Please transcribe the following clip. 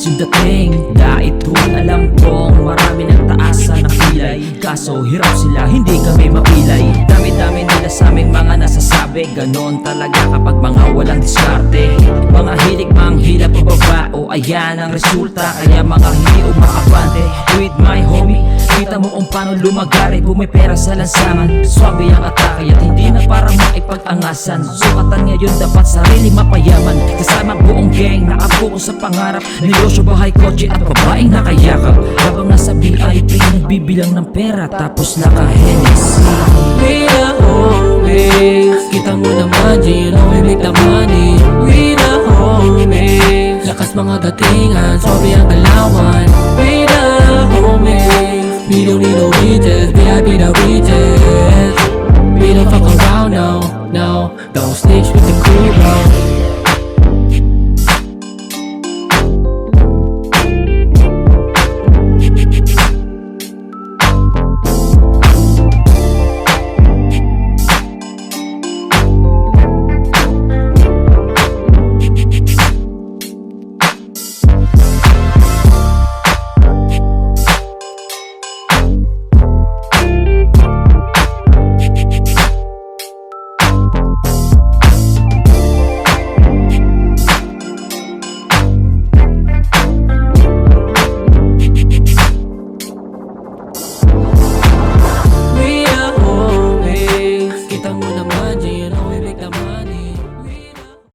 yung dating. Dahit doon alam kong marami ng taasan ng kilay, kaso hirap sila, hindi kami mapilay. Dami-dami nila sa aming mga nasasabi, ganon talaga kapag mga walang diskarte. Mga hilig manghila pababa, o ayan ang resulta. Kaya mga hindi umakapante, with my homie, kita mo kung paano lumagari, bumipera sa lansangan. Swabe ang atake at hindi na parang maipag-angasan. Sukatan ngayon dapat sarili mapayaman, kasama buong gang, nakapokus sa pangarap. Negosyo, bahay, kotse at babaeng nakayakap. Habang nasa VIP, nagbibilang ng pera tapos naka-Hennessy. We the homies, kita mo naman, you know we make the money. We the homies, lakas mga datingan, sorry ang galawan. We the homies, we don't need no riches, VIP the riches. We don't fuck